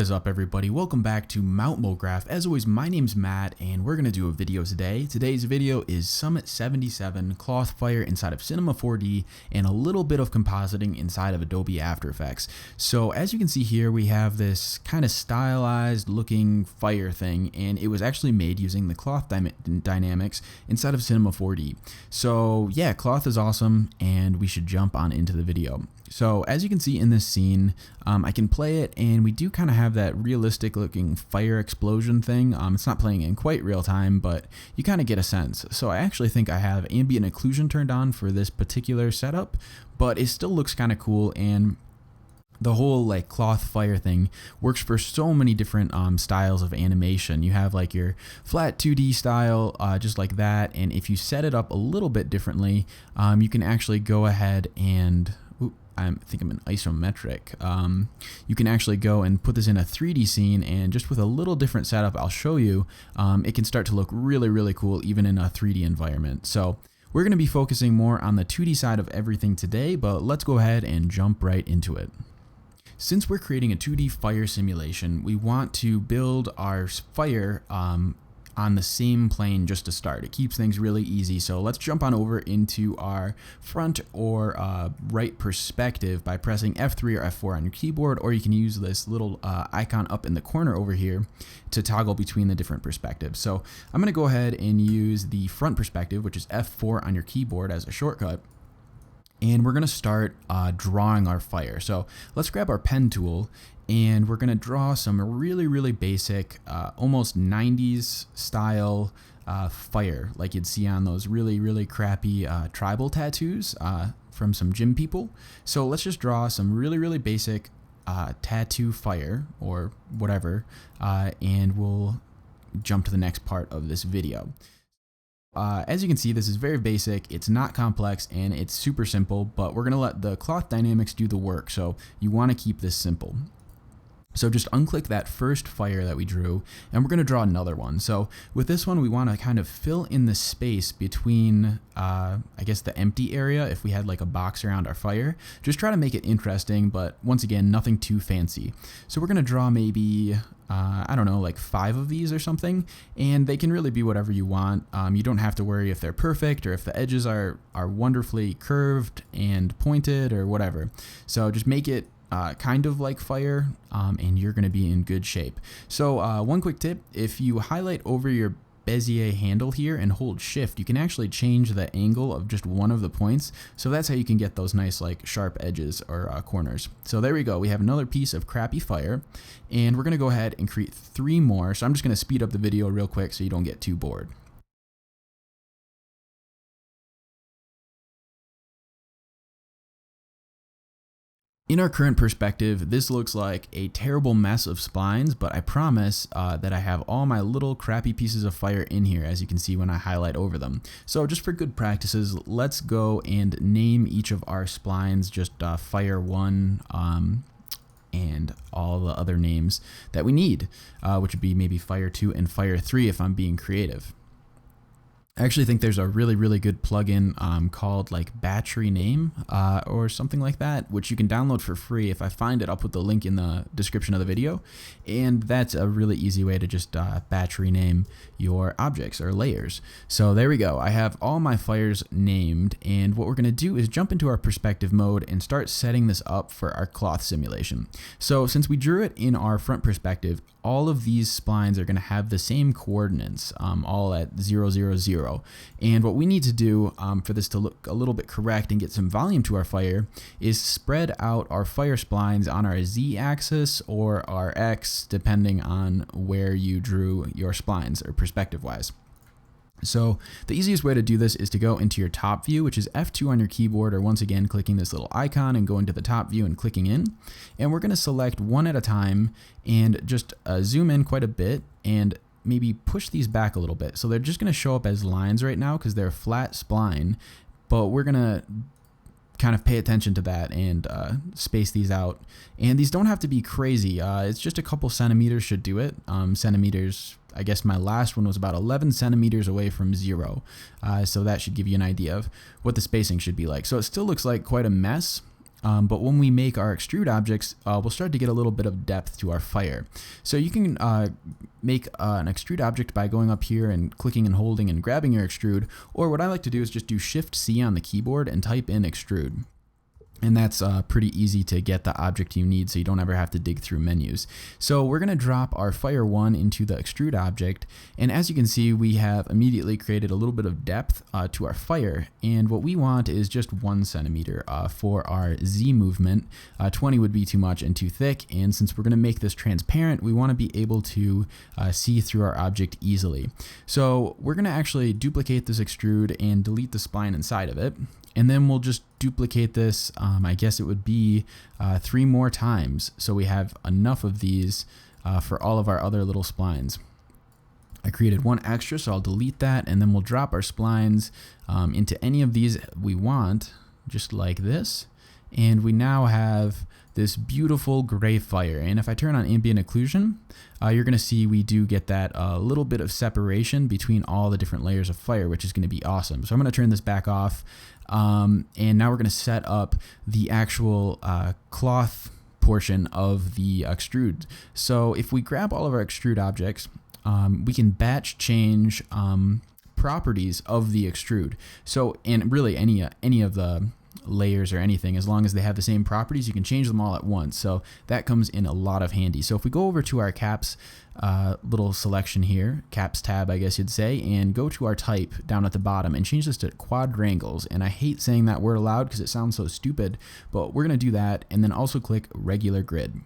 What is up, everybody? Welcome back to Mount Mograph. As always, my name's Matt and we're going to do a video today. Today's video is Summit 77 cloth fire inside of Cinema 4D and a little bit of compositing inside of Adobe After Effects. So as you can see here, we have this kind of stylized looking fire thing, and it was actually made using the cloth dynamics inside of Cinema 4D. So yeah, cloth is awesome and we should jump on into the video. So as you can see in this scene, I can play it and we do kind of have that realistic looking fire explosion thing. It's not playing in quite real time, but you kind of get a sense. So I actually think I have ambient occlusion turned on for this particular setup, but it still looks kind of cool, and the whole like cloth fire thing works for so many different styles of animation. You have like your flat 2D style, just like that, and if you set it up a little bit differently, you can actually go ahead and I think I'm in isometric. You can actually go and put this in a 3D scene, and just with a little different setup I'll show you, it can start to look really cool even in a 3D environment. So we're going to be focusing more on the 2D side of everything today, but let's go ahead and jump right into it. Since we're creating a 2D fire simulation, we want to build our fire on the same plane just to start. It keeps things really easy. So let's jump on over into our front or right perspective by pressing F3 or F4 on your keyboard, or you can use this little icon up in the corner over here to toggle between the different perspectives. So I'm going to go ahead and use the front perspective, which is F4 on your keyboard, as a shortcut. And we're going to start drawing our fire. So let's grab our pen tool, and we're going to draw some really basic, almost 90s style fire, like you'd see on those really crappy tribal tattoos from some gym people. So let's just draw some really basic tattoo fire or whatever, and we'll jump to the next part of this video. As you can see, this is very basic, it's not complex, and it's super simple, but we're going to let the cloth dynamics do the work, so you want to keep this simple. So just unclick that first fire that we drew, and we're going to draw another one. So with this one, we want to kind of fill in the space between, I guess, the empty area. If we had like a box around our fire, just try to make it interesting, but once again, nothing too fancy. So we're going to draw maybe, I don't know, like 5 of these or something, and they can really be whatever you want. You don't have to worry if they're perfect or if the edges are wonderfully curved and pointed or whatever. So just make it kind of like fire, and you're going to be in good shape. So one quick tip: if you highlight over your Bezier handle here and hold shift, you can actually change the angle of just one of the points. So that's how you can get those nice like sharp edges or corners. So there we go. We have another piece of crappy fire, and we're going to go ahead and create 3 more. So I'm just going to speed up the video real quick so you don't get too bored. In our current perspective, this looks like a terrible mess of splines, but I promise that I have all my little crappy pieces of fire in here, as you can see when I highlight over them. So just for good practices, let's go and name each of our splines just fire 1 and all the other names that we need, which would be maybe fire 2 and fire 3 if I'm being creative. I actually think there's a really good plugin called like Battery Name or something like that, which you can download for free. If I find it, I'll put the link in the description of the video. And that's a really easy way to just battery name your objects or layers. So there we go. I have all my fires named, and what we're going to do is jump into our perspective mode and start setting this up for our cloth simulation. So since we drew it in our front perspective, all of these splines are going to have the same coordinates, all at 0 and what we need to do for this to look a little bit correct and get some volume to our fire is spread out our fire splines on our Z axis or our X, depending on where you drew your splines or perspective wise. So the easiest way to do this is to go into your top view, which is F2 on your keyboard, or once again clicking this little icon and going to the top view and clicking in. And we're going to select one at a time and just zoom in quite a bit and maybe push these back a little bit. So they're just going to show up as lines right now because they're a flat spline, but we're going to kind of pay attention to that and space these out. And these don't have to be crazy. It's just a couple centimeters should do it. Centimeters, I guess my last one was about 11 centimeters away from 0. So that should give you an idea of what the spacing should be like. So it still looks like quite a mess. but when we make our extrude objects, we'll start to get a little bit of depth to our fire. So you can make an extrude object by going up here and clicking and holding and grabbing your extrude, or what I like to do is just do Shift-C on the keyboard and type in extrude. And that's pretty easy to get the object you need, so you don't ever have to dig through menus. So we're going to drop our fire 1 into the extrude object, and as you can see, we have immediately created a little bit of depth to our fire. And what we want is just 1 centimeter for our Z movement. 20 would be too much and too thick, and since we're going to make this transparent, we want to be able to see through our object easily. So we're going to actually duplicate this extrude and delete the spline inside of it. And then we'll just duplicate this, I guess it would be 3 more times, so we have enough of these for all of our other little splines. I created 1 extra, so I'll delete that, and then we'll drop our splines into any of these we want, just like this. And we now have this beautiful gray fire. And if I turn on ambient occlusion, you're going to see we do get that little bit of separation between all the different layers of fire, which is going to be awesome. So I'm going to turn this back off. And now we're going to set up the actual cloth portion of the extrude. So if we grab all of our extrude objects, we can batch change properties of the extrude. So, and really any of the layers or anything, as long as they have the same properties, you can change them all at once. So that comes in a lot of handy. So if we go over to our caps little selection here, caps tab I guess you'd say, and go to our type down at the bottom and change this to quadrangles. And I hate saying that word aloud because it sounds so stupid, but we're going to do that, and then also click regular grid.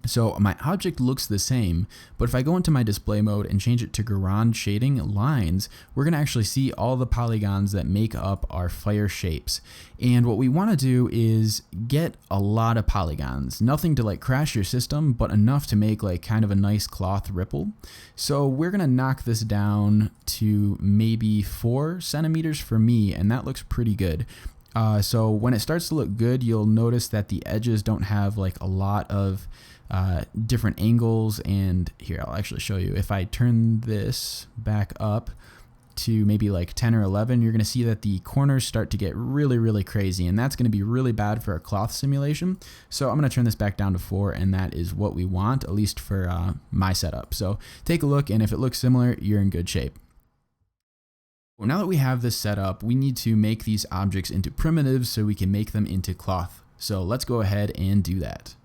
So my object looks the same, but if I go into my display mode and change it to Garand shading lines, we're going to actually see all the polygons that make up our fire shapes. And what we want to do is get a lot of polygons, nothing to like crash your system, but enough to make like kind of a nice cloth ripple. So we're going to knock this down to maybe 4 centimeters for me, and that looks pretty good. So when it starts to look good, you'll notice that the edges don't have like a lot of different angles. And here, I'll actually show you. If I turn this back up to maybe like 10 or 11, you're going to see that the corners start to get really, really crazy, and that's going to be really bad for a cloth simulation. So I'm going to turn this back down to 4, and that is what we want, at least for my setup. So take a look, and if it looks similar, you're in good shape. Well, now that we have this set up, we need to make these objects into primitives so we can make them into cloth. So let's go ahead and do that.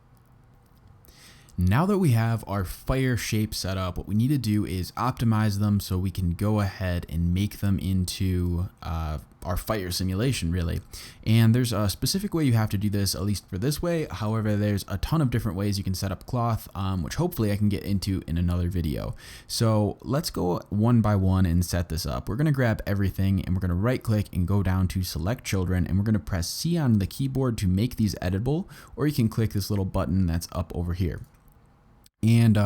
Now that we have our fire shape set up, what we need to do is optimize them so we can go ahead and make them into our fire simulation, really. And there's a specific way you have to do this, at least for this way. However, there's a ton of different ways you can set up cloth, which hopefully I can get into in another video. So let's go one by one and set this up. We're going to grab everything, and we're going to right click and go down to select children, and we're going to press C on the keyboard to make these editable, or you can click this little button that's up over here. And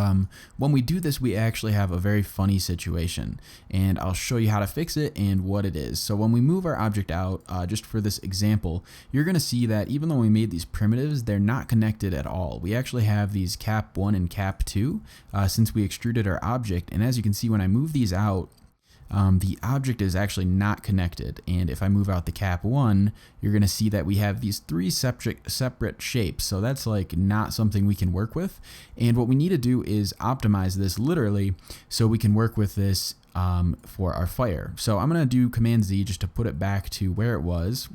when we do this, we actually have a very funny situation, and I'll show you how to fix it and what it is. So when we move our object out, just for this example, you're going to see that even though we made these primitives, they're not connected at all. We actually have these cap 1 and cap 2 since we extruded our object, and as you can see, when I move these out, the object is actually not connected. And if I move out the cap 1, you're going to see that we have these 3 separate shapes. So that's like not something we can work with. And what we need to do is optimize this literally so we can work with this for our fire. So I'm going to do Command Z just to put it back to where it was.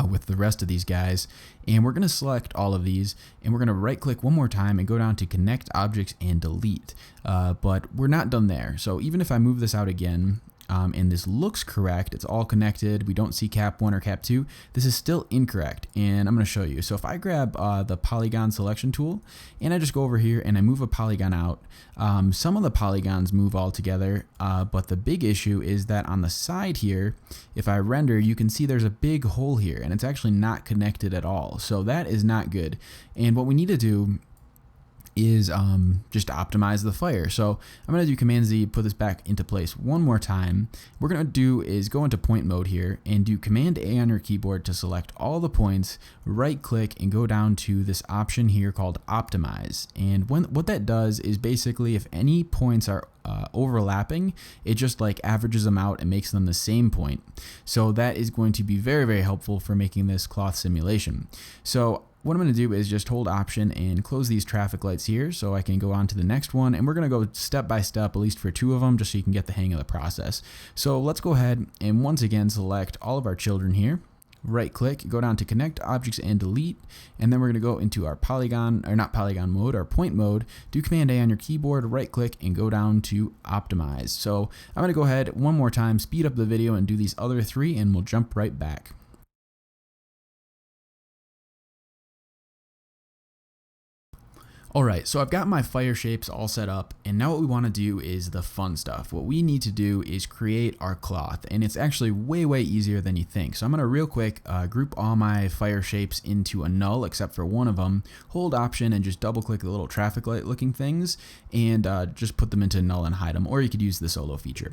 With the rest of these guys, and we're going to select all of these, and we're going to right click one more time and go down to connect objects and delete, but we're not done there. So even if I move this out again, and this looks correct, it's all connected, we don't see cap 1 or cap 2, this is still incorrect, and I'm going to show you. So if I grab the polygon selection tool, and I just go over here and I move a polygon out, some of the polygons move all together, but the big issue is that on the side here, if I render, you can see there's a big hole here, and it's actually not connected at all. So that is not good, and what we need to do is just to optimize the fire. So I'm going to do Command Z, put this back into place one more time. What we're going to do is go into point mode here and do Command A on your keyboard to select all the points, right click and go down to this option here called Optimize. And what that does is basically if any points are overlapping, it just like averages them out and makes them the same point. So that is going to be very, very helpful for making this cloth simulation. So what I'm going to do is just hold Option and close these traffic lights here so I can go on to the next one, and we're going to go step by step, at least for 2 of them, just so you can get the hang of the process. So let's go ahead and once again select all of our children here, right click, go down to Connect Objects and Delete, and then we're going to go into our polygon, or not polygon mode, our point mode, do Command A on your keyboard, right click, and go down to Optimize. So I'm going to go ahead one more time, speed up the video and do these other 3, and we'll jump right back. Alright, so I've got my fire shapes all set up, and now what we want to do is the fun stuff. What we need to do is create our cloth, and it's actually way, way easier than you think. So I'm going to real quick group all my fire shapes into a null except for one of them, hold Option and just double click the little traffic light looking things, and just put them into null and hide them, or you could use the solo feature,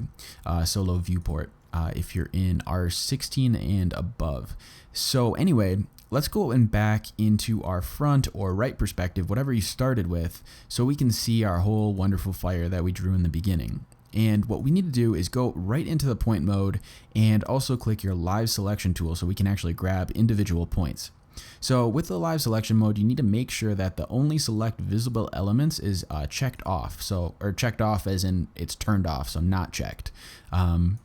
solo viewport, if you're in R16 and above. So anyway, let's go and back into our front or right perspective, whatever you started with, so we can see our whole wonderful fire that we drew in the beginning. And what we need to do is go right into the point mode and also click your live selection tool so we can actually grab individual points. So with the live selection mode, you need to make sure that the only select visible elements is checked off. So, or checked off as in it's turned off, so not checked. And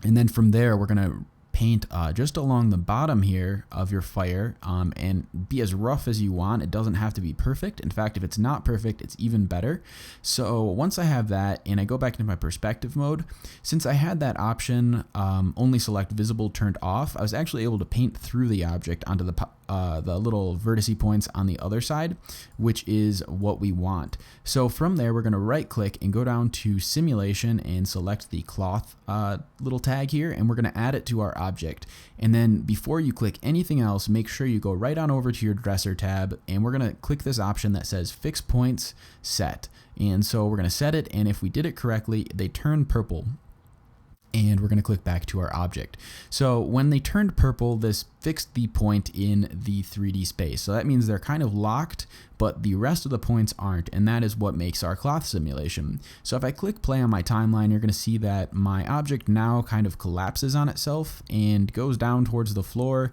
then from there, we're going to paint just along the bottom here of your fire and be as rough as you want. It doesn't have to be perfect. In fact, if it's not perfect, it's even better. So once I have that and I go back into my perspective mode, since I had that option only select visible turned off, I was actually able to paint through the object onto the little vertice points on the other side, which is what we want. So from there, we're going to right click and go down to simulation and select the cloth little tag here, and we're going to add it to our object. And then before you click anything else, make sure you go right on over to your dresser tab, and we're going to click this option that says fix points set. And so we're going to set it, and if we did it correctly, they turn purple. And we're going to click back to our object. So when they turned purple, this fixed the point in the 3D space. So that means they're kind of locked, but the rest of the points aren't, and that is what makes our cloth simulation. So if I click play on my timeline, you're going to see that my object now kind of collapses on itself and goes down towards the floor,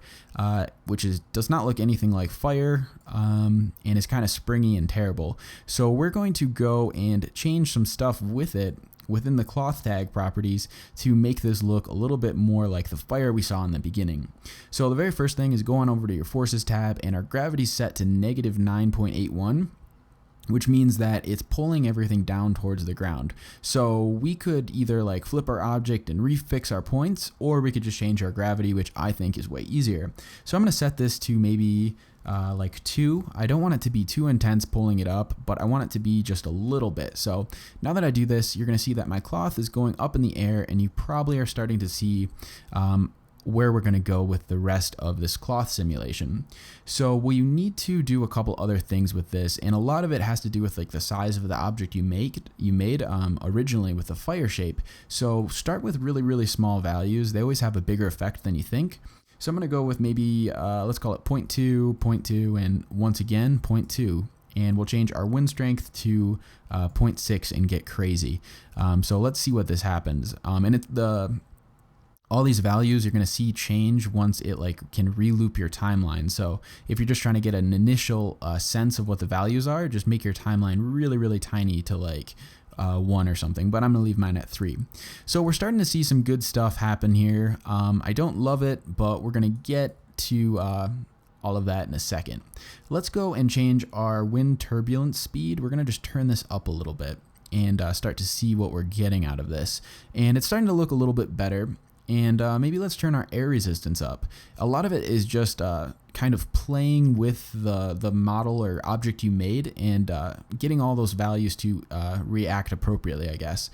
which does not look anything like fire, and is kind of springy and terrible. So we're going to go and change some stuff with it within the cloth tag properties to make this look a little bit more like the fire we saw in the beginning. So the very first thing is go on over to your forces tab, and our gravity set to -9.81, which means that it's pulling everything down towards the ground. So we could either like flip our object and refix our points, or we could just change our gravity, which I think is way easier. So I'm going to set this to maybe like 2. I don't want it to be too intense pulling it up, but I want it to be just a little bit. So now that I do this, you're going to see that my cloth is going up in the air, and you probably are starting to see where we're going to go with the rest of this cloth simulation. So we need to do a couple other things with this, and a lot of it has to do with like the size of the object you made originally with the fire shape. So start with really, really small values. They always have a bigger effect than you think. So I'm going to go with maybe, let's call it 0.2, 0.2, and once again, 0.2. And we'll change our wind strength to 0.6 and get crazy. So let's see what this happens. And all these values you're going to see change once it like can re-loop your timeline. So if you're just trying to get an initial sense of what the values are, just make your timeline really, really tiny to like 1 or something, but I'm gonna leave mine at 3. So we're starting to see some good stuff happen here. I don't love it, but we're gonna get to all of that in a second. Let's go and change our wind turbulence speed. We're gonna just turn this up a little bit and start to see what we're getting out of this. And it's starting to look a little bit better. And maybe let's turn our air resistance up. A lot of it is just kind of playing with the model or object you made and getting all those values to react appropriately, I guess.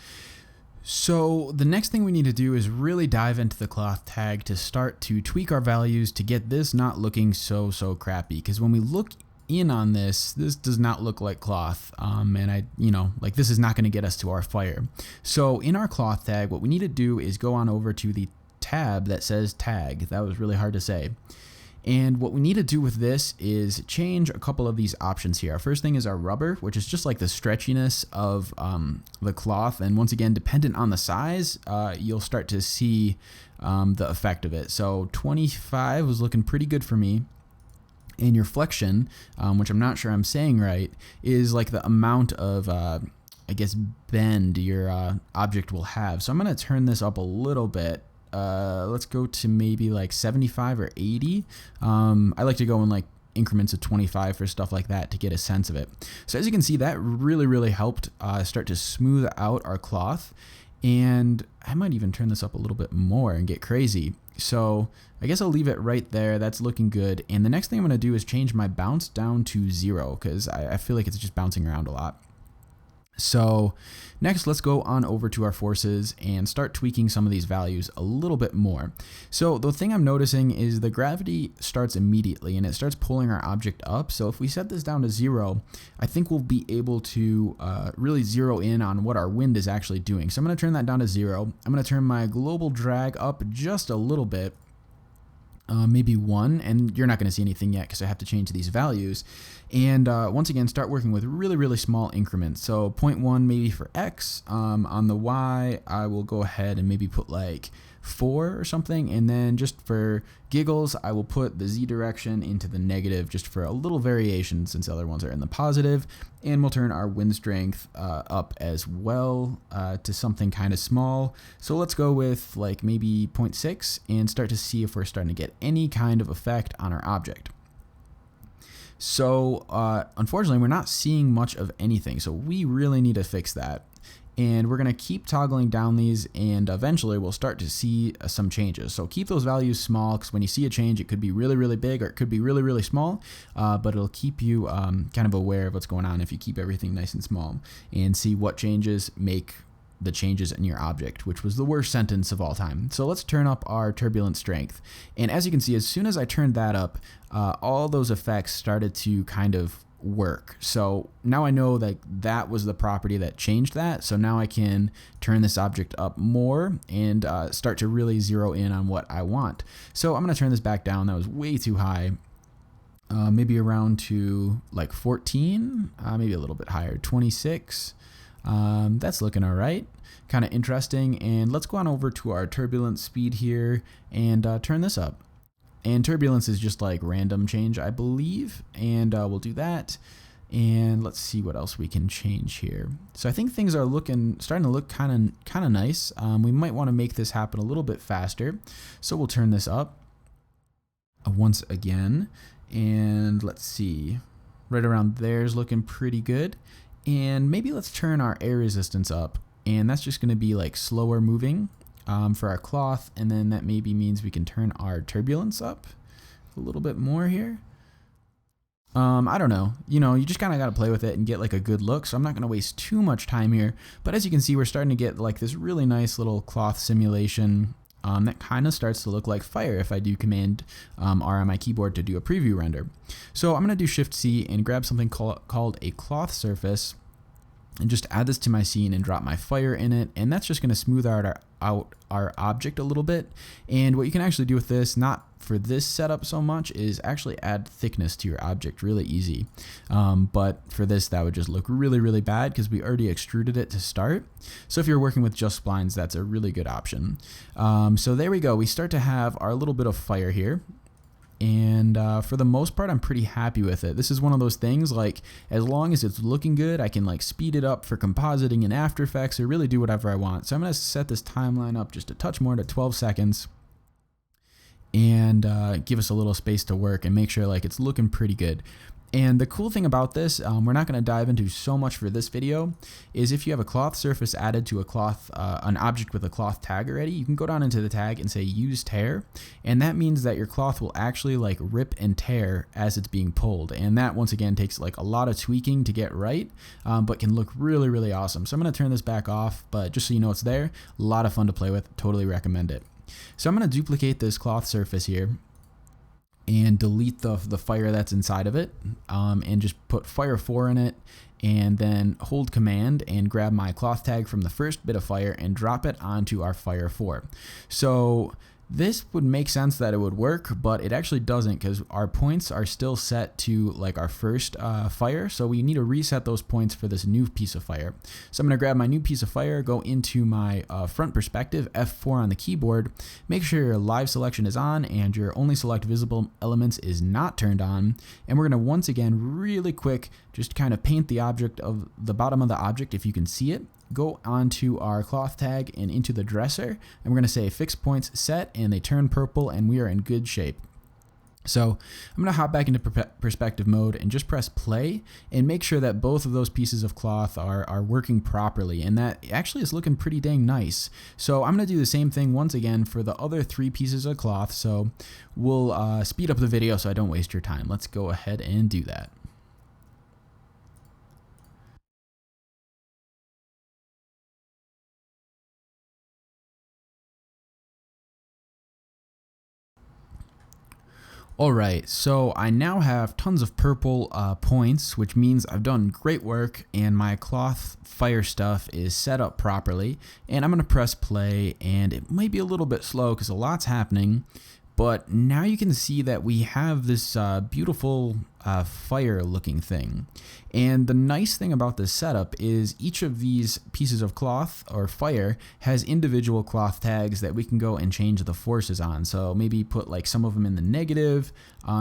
So the next thing we need to do is really dive into the cloth tag to start to tweak our values to get this not looking so crappy. Because when we look in on this does not look like cloth. And like this is not going to get us to our fire. So in our cloth tag, what we need to do is go on over to the tab that says tag. That was really hard to say. And what we need to do with this is change a couple of these options here. Our first thing is our rubber, which is just like the stretchiness of the cloth. And once again, dependent on the size, you'll start to see the effect of it. So 25 was looking pretty good for me. And your flexion, which I'm not sure I'm saying right, is like the amount of, I guess, bend your object will have. So I'm going to turn this up a little bit. Let's go to maybe like 75 or 80. I like to go in like increments of 25 for stuff like that to get a sense of it. So as you can see, that really helped start to smooth out our cloth. And I might even turn this up a little bit more and get crazy. So I guess I'll leave it right there. That's looking good. And the next thing I'm going to do is change my bounce down to 0 because I feel like it's just bouncing around a lot. So next, let's go on over to our forces and start tweaking some of these values a little bit more. So the thing I'm noticing is the gravity starts immediately and it starts pulling our object up. So if we set this down to 0, I think we'll be able to really zero in on what our wind is actually doing. So I'm going to turn that down to 0. I'm going to turn my global drag up just a little bit. Maybe 1, and you're not going to see anything yet because I have to change these values. And once again, start working with really small increments. So 0.1 maybe for X. On the Y, I will go ahead and maybe put like 4 or something. And then just for giggles, I will put the Z direction into the negative just for a little variation since the other ones are in the positive. And we'll turn our wind strength up as well to something kind of small. So let's go with like maybe 0.6 and start to see if we're starting to get any kind of effect on our object. So unfortunately, we're not seeing much of anything. So we really need to fix that. And we're going to keep toggling down these and eventually we'll start to see some changes. So keep those values small because when you see a change, it could be really big or it could be really small, but it'll keep you kind of aware of what's going on if you keep everything nice and small and see what changes make the changes in your object, which was the worst sentence of all time. So let's turn up our turbulent strength. And as you can see, as soon as I turned that up, all those effects started to kind of work. So now I know that that was the property that changed that. So now I can turn this object up more and start to really zero in on what I want. So I'm going to turn this back down. That was way too high. Maybe around to like 14, maybe a little bit higher, 26. That's looking all right. Kind of interesting. And let's go on over to our turbulence speed here and turn this up. And turbulence is just like random change, I believe. And we'll do that. And let's see what else we can change here. So I think things are starting to look kind of nice. We might want to make this happen a little bit faster. So we'll turn this up once again. And let's see, right around there is looking pretty good. And maybe let's turn our air resistance up. And that's just going to be like slower moving. For our cloth, and then that maybe means we can turn our turbulence up a little bit more here. I don't know, you just kind of got to play with it and get like a good look. So I'm not going to waste too much time here, but as you can see, we're starting to get like this really nice little cloth simulation that kind of starts to look like fire if I do Command R on my keyboard to do a preview render. So I'm going to do Shift C and grab something called a cloth surface and just add this to my scene and drop my fire in it. And that's just going to smooth out our object a little bit. And what you can actually do with this, not for this setup so much, is actually add thickness to your object really easy. But for this, that would just look really bad because we already extruded it to start. So if you're working with just splines, that's a really good option. So there we go. We start to have our little bit of fire here. And for the most part, I'm pretty happy with it. This is one of those things, like, as long as it's looking good, I can like speed it up for compositing in After Effects or really do whatever I want. So I'm going to set this timeline up just a touch more to 12 seconds and give us a little space to work and make sure like it's looking pretty good. And the cool thing about this, we're not going to dive into so much for this video, is if you have a cloth surface added to a cloth, an object with a cloth tag already, you can go down into the tag and say use tear. And that means that your cloth will actually like rip and tear as it's being pulled. And that once again takes like a lot of tweaking to get right, but can look really awesome. So I'm going to turn this back off, but just so you know it's there, a lot of fun to play with, totally recommend it. So I'm going to duplicate this cloth surface here. and delete the fire that's inside of it, and just put fire 4 in it, and then hold command and grab my cloth tag from the first bit of fire and drop it onto our fire 4. So this would make sense that it would work, but it actually doesn't, because our points are still set to like our first fire. So we need to reset those points for this new piece of fire. So I'm going to grab my new piece of fire, go into my front perspective, F4 on the keyboard, make sure your live selection is on and your only select visible elements is not turned on. And we're going to once again really quick just kind of paint the object of the bottom of the object if you can see it. Go onto our cloth tag and into the dresser, and we're going to say fixed points set, and they turn purple, and we are in good shape. So I'm going to hop back into perspective mode and just press play and make sure that both of those pieces of cloth are working properly, and that actually is looking pretty dang nice. So I'm going to do the same thing once again for the other 3 pieces of cloth. So we'll speed up the video so I don't waste your time. Let's go ahead and do that. Alright, so I now have tons of purple points, which means I've done great work and my cloth fire stuff is set up properly. And I'm going to press play, and it might be a little bit slow because a lot's happening, but now you can see that we have this beautiful fire looking thing. And the nice thing about this setup is each of these pieces of cloth or fire has individual cloth tags that we can go and change the forces on. So maybe put like some of them in the negative,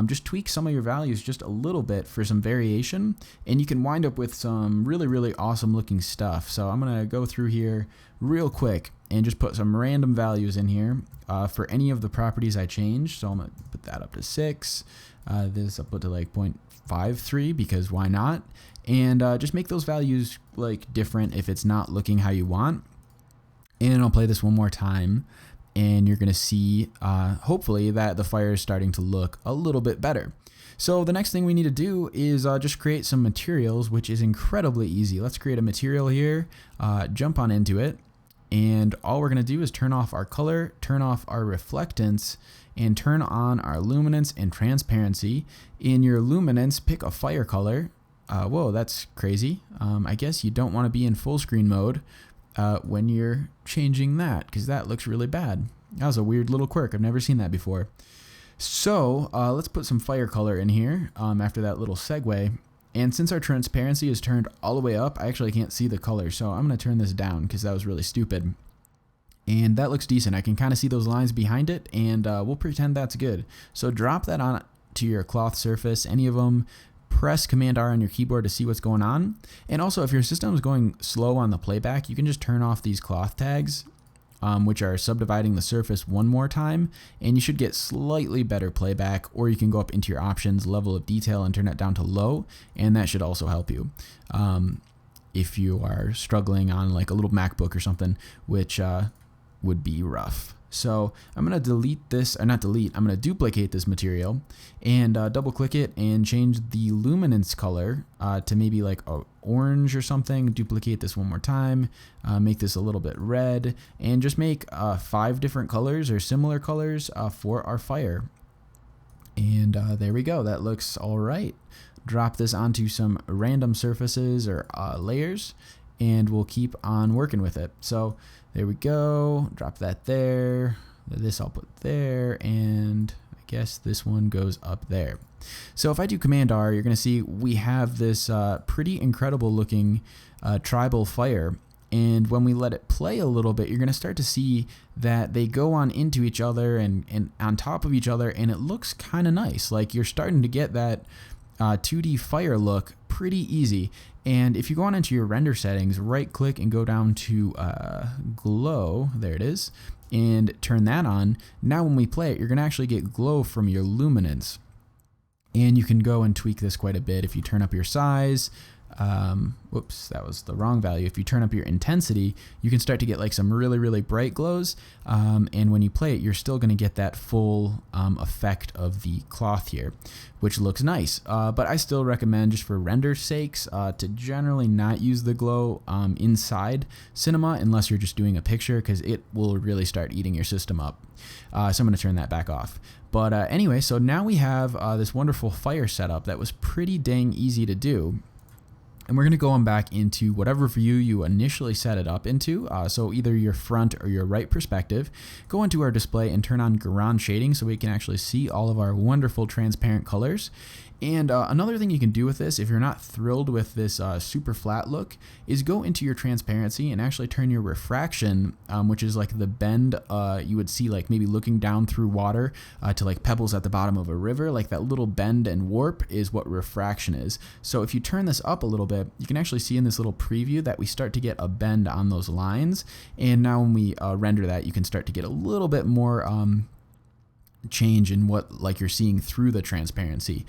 just tweak some of your values just a little bit for some variation, and you can wind up with some really awesome looking stuff. So I'm gonna go through here real quick and just put some random values in here for any of the properties I changed. So I'm gonna put that up to 6. This I'll put to like 0.53 because why not? And just make those values like different if it's not looking how you want. And I'll play this one more time, and you're gonna see hopefully that the fire is starting to look a little bit better. So the next thing we need to do is just create some materials, which is incredibly easy. Let's create a material here, jump on into it, and all we're gonna do is turn off our color, turn off our reflectance, and turn on our luminance and transparency. In your luminance, pick a fire color. Whoa, that's crazy. I guess you don't want to be in full screen mode when you're changing that, because that looks really bad. That was a weird little quirk. I've never seen that before. So let's put some fire color in here after that little segue. And since our transparency is turned all the way up, I actually can't see the color. So I'm going to turn this down because that was really stupid. And that looks decent. I can kind of see those lines behind it, and we'll pretend that's good. So drop that on to your cloth surface, any of them. Press Command R on your keyboard to see what's going on. And also, if your system is going slow on the playback, you can just turn off these cloth tags, which are subdividing the surface one more time, and you should get slightly better playback. Or you can go up into your options, level of detail, and turn it down to low, and that should also help you. If you are struggling on like a little MacBook or something, which would be rough. So I'm going to delete this, or not delete, I'm going to duplicate this material and double click it and change the luminance color to maybe like a orange or something. Duplicate this one more time, make this a little bit red, and just make 5 different colors or similar colors for our fire. And there we go. That looks all right. Drop this onto some random surfaces or layers, and we'll keep on working with it. So there we go. Drop that there. This I'll put there, and I guess this one goes up there. So if I do Command R, you're going to see we have this pretty incredible looking tribal fire. And when we let it play a little bit, you're going to start to see that they go on into each other and on top of each other, and it looks kind of nice. Like you're starting to get that 2D fire look pretty easy. And if you go on into your render settings, right click and go down to glow, there it is, and turn that on. Now when we play it, you're going to actually get glow from your luminance. And you can go and tweak this quite a bit if you turn up your size, whoops, that was the wrong value. If you turn up your intensity, you can start to get like some really, really bright glows. And when you play it, you're still going to get that full effect of the cloth here, which looks nice. But I still recommend, just for render sakes, to generally not use the glow inside Cinema unless you're just doing a picture, because it will really start eating your system up. So I'm going to turn that back off. But anyway, so now we have this wonderful fire setup that was pretty dang easy to do. And we're going to go on back into whatever view you initially set it up into. So either your front or your right perspective. Go into our display and turn on ground shading so we can actually see all of our wonderful transparent colors. And another thing you can do with this, if you're not thrilled with this super flat look, is go into your transparency and actually turn your refraction, which is like the bend you would see like maybe looking down through water to like pebbles at the bottom of a river. Like that little bend and warp is what refraction is. So if you turn this up a little bit, you can actually see in this little preview that we start to get a bend on those lines. And now when we render that, you can start to get a little bit more change in what like you're seeing through the transparency.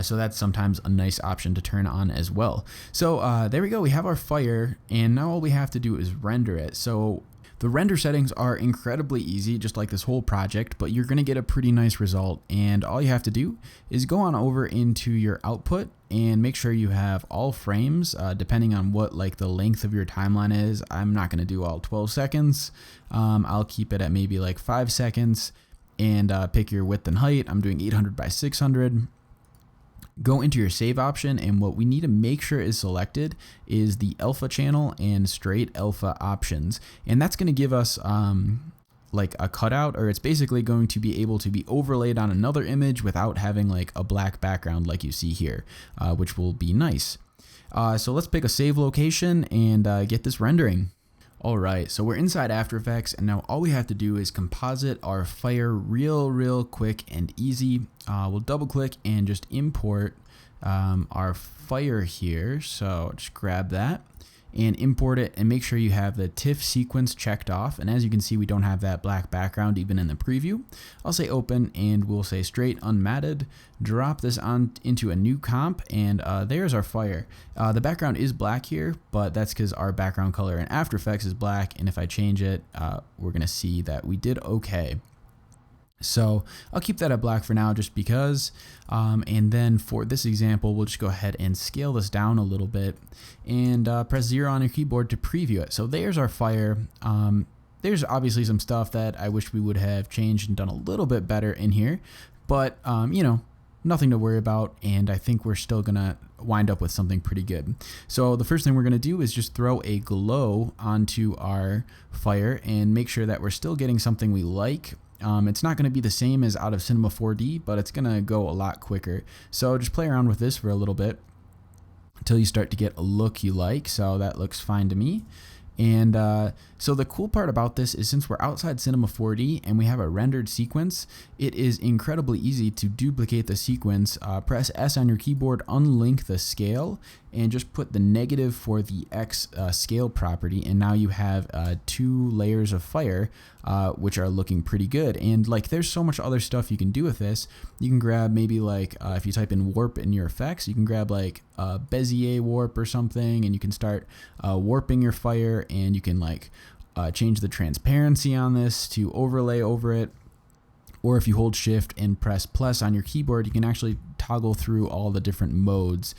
So that's sometimes a nice option to turn on as well. So there we go, we have our fire, and now all we have to do is render it. So the render settings are incredibly easy, just like this whole project, but you're going to get a pretty nice result. And all you have to do is go on over into your output and make sure you have all frames, depending on what like the length of your timeline is. I'm not going to do all 12 seconds. I'll keep it at maybe like 5 seconds. And pick your width and height. I'm doing 800 by 600. Go into your save option, and what we need to make sure is selected is the alpha channel and straight alpha options. And that's going to give us like a cutout, or it's basically going to be able to be overlaid on another image without having like a black background like you see here, which will be nice. So let's pick a save location and get this rendering. Alright, so we're inside After Effects, and now all we have to do is composite our fire real quick and easy. We'll double click and just import our fire here. So just grab that and import it, and make sure you have the TIFF sequence checked off. And as you can see, we don't have that black background even in the preview. I'll say open, and we'll say straight unmatted. Drop this on into a new comp, and there's our fire. The background is black here, but that's because our background color in After Effects is black, and if I change it, we're gonna see that we did okay. So I'll keep that at black for now just because, and then for this example, we'll just go ahead and scale this down a little bit and press 0 on your keyboard to preview it. So there's our fire. There's obviously some stuff that I wish we would have changed and done a little bit better in here, but you know, nothing to worry about, and I think we're still gonna wind up with something pretty good. So the first thing we're gonna do is just throw a glow onto our fire and make sure that we're still getting something we like. It's not going to be the same as out of Cinema 4D, but it's going to go a lot quicker. So just play around with this for a little bit until you start to get a look you like. So that looks fine to me. And so the cool part about this is, since we're outside Cinema 4D and we have a rendered sequence, it is incredibly easy to duplicate the sequence. Press S on your keyboard, unlink the scale, and just put the negative for the X scale property, and now you have 2 layers of fire, which are looking pretty good. And like, there's so much other stuff you can do with this. You can grab maybe like, if you type in warp in your effects, you can grab like Bezier warp or something, and you can start warping your fire, and you can like change the transparency on this to overlay over it. Or if you hold shift and press plus on your keyboard, you can actually toggle through all the different modes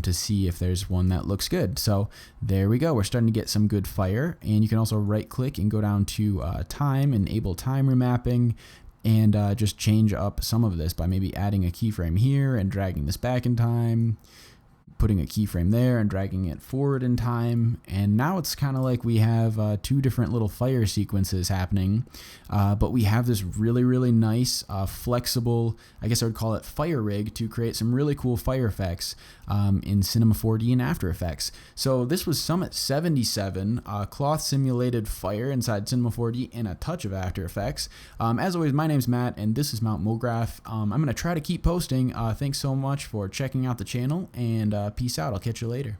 to see if there's one that looks good. So there we go, we're starting to get some good fire. And you can also right click and go down to time, enable time remapping, and just change up some of this by maybe adding a keyframe here and dragging this back in time, putting a keyframe there and dragging it forward in time. And now it's kind of like we have 2 different little fire sequences happening, but we have this really nice flexible, I guess I would call it fire rig, to create some really cool fire effects in Cinema 4D and After Effects. So this was Summit 77, cloth simulated fire inside Cinema 4D and a touch of After Effects. As always, my name's Matt, and this is Mount Mograph. I'm going to try to keep posting. Thanks so much for checking out the channel, and peace out. I'll catch you later.